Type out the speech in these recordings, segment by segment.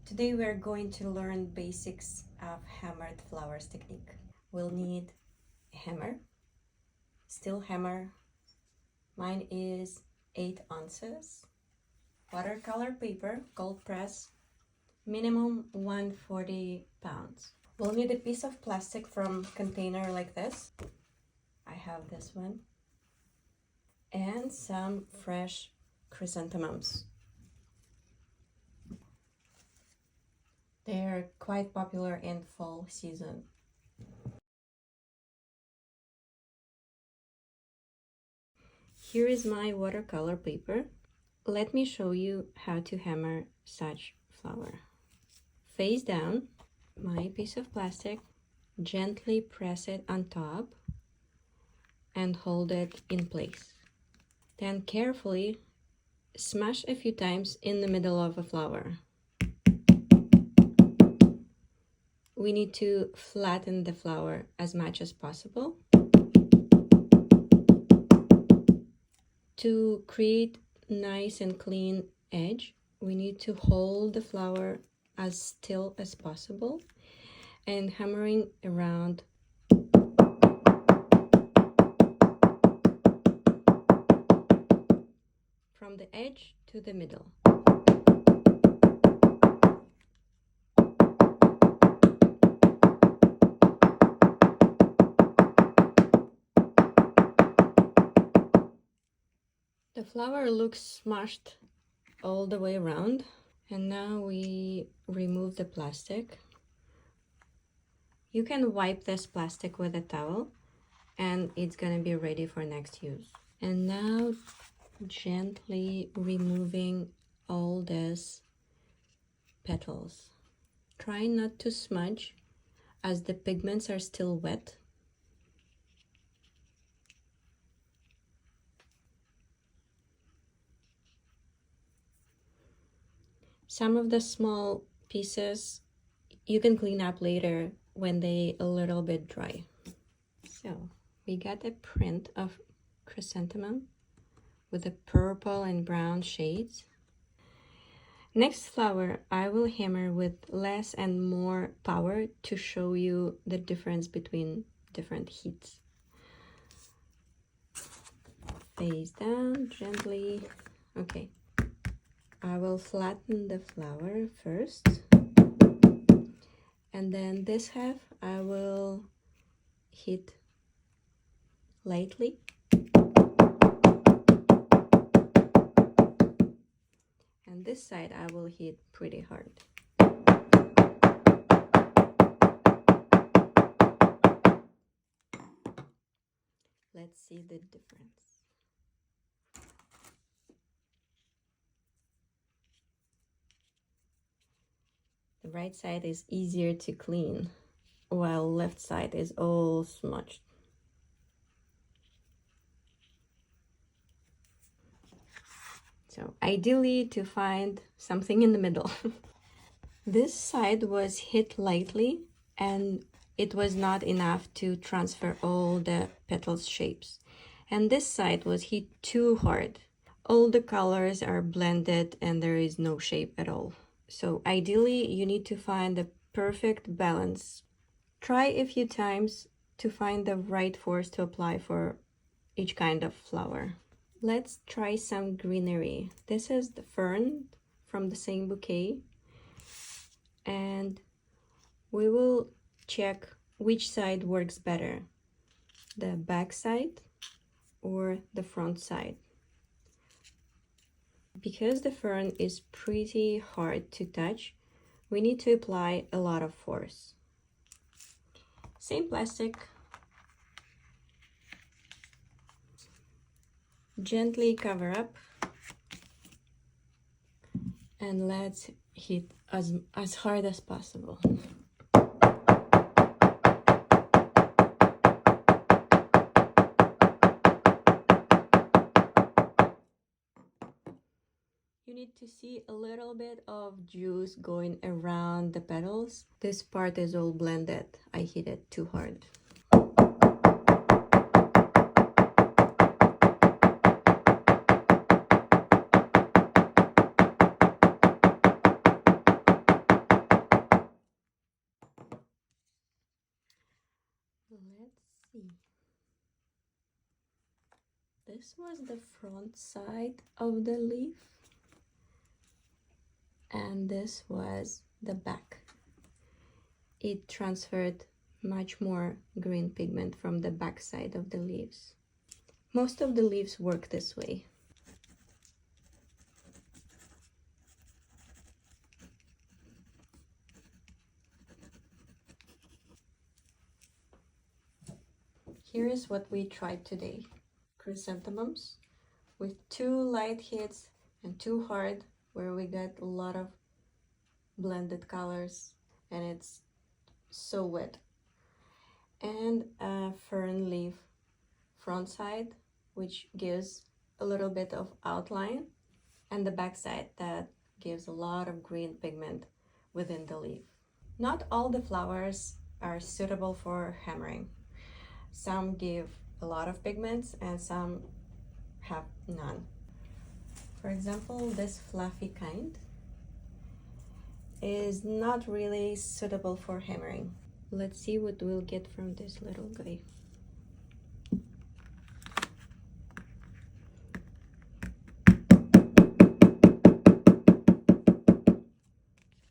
Today we're going to learn basics of hammered flowers technique. We'll need a hammer, steel hammer. Mine is 8 ounces. Watercolor paper, cold press, minimum 140 pounds. We'll need a piece of plastic from container like this. I have this one. And some fresh chrysanthemums. They're quite popular in fall season. Here is my watercolor paper. Let me show you how to hammer such flower. Face down, my piece of plastic, gently press it on top and hold it in place. Then carefully smash a few times in the middle of a flower. We need to flatten the flower as much as possible. To create nice and clean edge, we need to hold the flower as still as possible and hammering around from the edge to the middle. The flower looks smashed all the way around, and now we remove the plastic. You can wipe this plastic with a towel and it's gonna be ready for next use. And now gently removing all these petals. Try not to smudge as the pigments are still wet. Some of the small pieces you can clean up later when they a little bit dry. So we got a print of chrysanthemum with the purple and brown shades. Next flower I will hammer with less and more power to show you the difference between different heats. Face down gently. Okay, I will flatten the flower first, and then this half I will hit lightly. And this side I will hit pretty hard. Let's see the difference. The right side is easier to clean, while left side is all smudged. So ideally to find something in the middle. This side was hit lightly and it was not enough to transfer all the petals shapes. And this side was hit too hard. All the colors are blended and there is no shape at all. So ideally you need to find the perfect balance. Try a few times to find the right force to apply for each kind of flower. Let's try some greenery. This is the fern from the same bouquet. And we will check which side works better, the back side or the front side. Because the fern is pretty hard to touch, we need to apply a lot of force. Same plastic. Gently cover up and let's hit as hard as possible. You need to see a little bit of juice going around the petals. This part is all blended. I hit it too hard. This was the front side of the leaf, and this was the back. It transferred much more green pigment from the back side of the leaves. Most of the leaves work this way. Here is what we tried today. Chrysanthemums with 2 light hits and 2 hard, where we got a lot of blended colors and it's so wet. And a fern leaf front side, which gives a little bit of outline, and the back side that gives a lot of green pigment within the leaf. Not all the flowers are suitable for hammering. Some give a lot of pigments and some have none. For example, this fluffy kind is not really suitable for hammering. Let's see what we'll get from this little guy.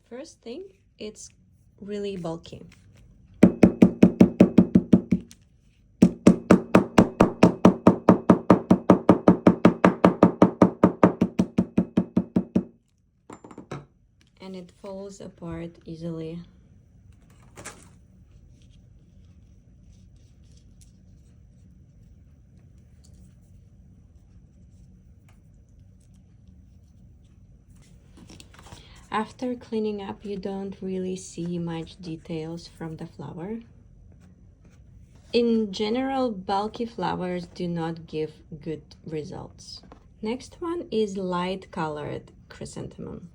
First thing, it's really bulky. And it falls apart easily. After cleaning up, you don't really see much details from the flower. In general, bulky flowers do not give good results. Next one is light colored chrysanthemum.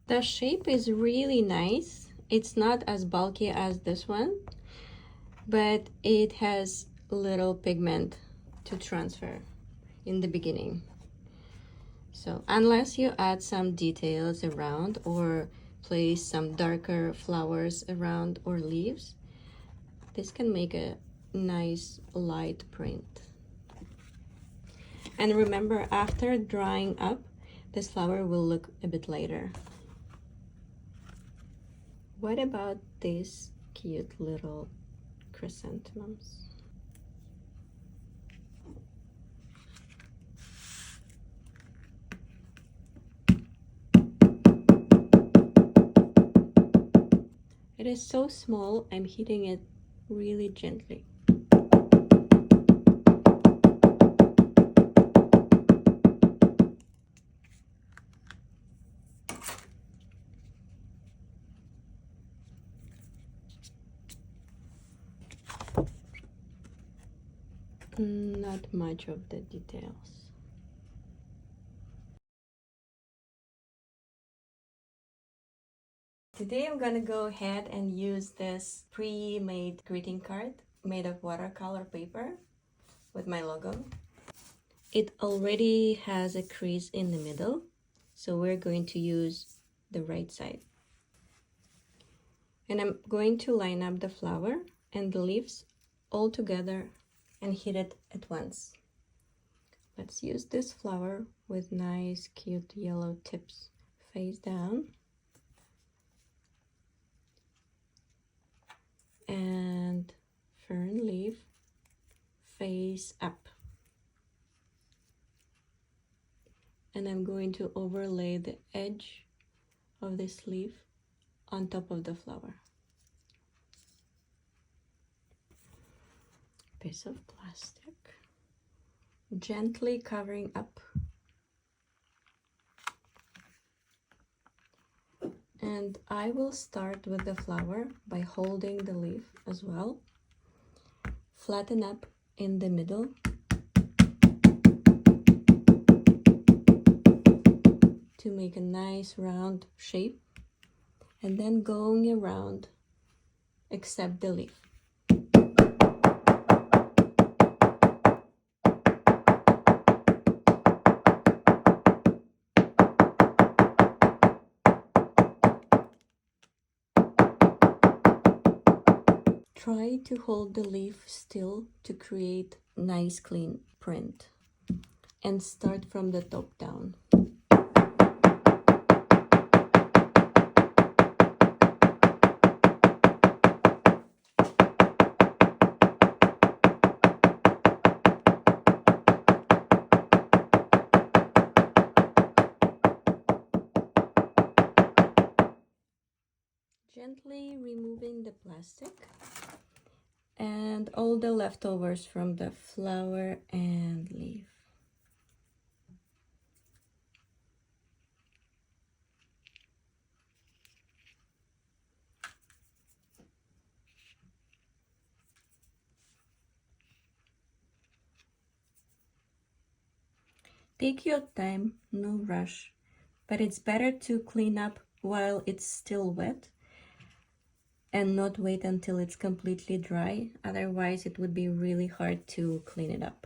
The shape is really nice. It's not as bulky as this one, but it has little pigment to transfer in the beginning. So unless you add some details around or place some darker flowers around or leaves, this can make a nice light print. And remember, after drying up, this flower will look a bit lighter. What about these cute little chrysanthemums? It is so small, I'm hitting it really gently. Not much of the details. Today I'm gonna go ahead and use this pre-made greeting card made of watercolor paper with my logo. It already has a crease in the middle, so we're going to use the right side. And I'm going to line up the flower and the leaves all together and hit it at once. Let's use this flower with nice cute yellow tips face down, and fern leaf face up. And I'm going to overlay the edge of this leaf on top of the flower. Piece of plastic, gently covering up. And I will start with the flower by holding the leaf as well, flatten up in the middle. To make a nice round shape, and then going around except the leaf. Try to hold the leaf still to create nice clean print, and start from the top down. Gently removing the plastic and all the leftovers from the flower and leaf. Take your time, no rush, but it's better to clean up while it's still wet and not wait until it's completely dry, otherwise it would be really hard to clean it up.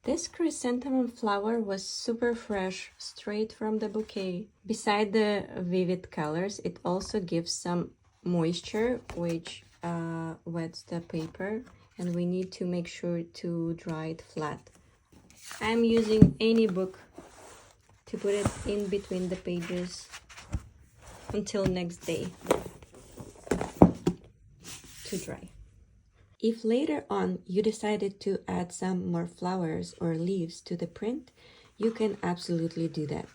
This chrysanthemum flower was super fresh, straight from the bouquet. Beside the vivid colors, it also gives some moisture, which wets the paper, and we need to make sure to dry it flat. I'm using any book to put it in between the pages until next day to dry. If later on you decided to add some more flowers or leaves to the print, you can absolutely do that.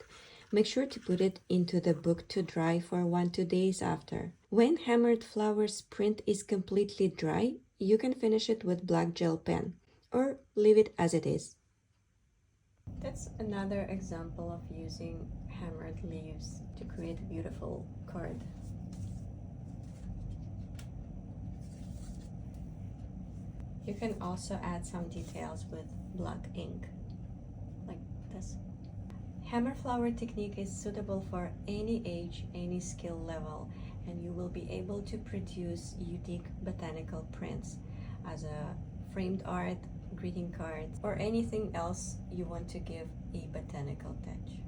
Make sure to put it into the book to dry for 1-2 days after. When hammered flowers print is completely dry, you can finish it with black gel pen or leave it as it is. That's another example of using hammered leaves to create a beautiful card. You can also add some details with black ink, like this. Hammer flower technique is suitable for any age, any skill level, and you will be able to produce unique botanical prints as a framed art, greeting cards, or anything else you want to give a botanical touch.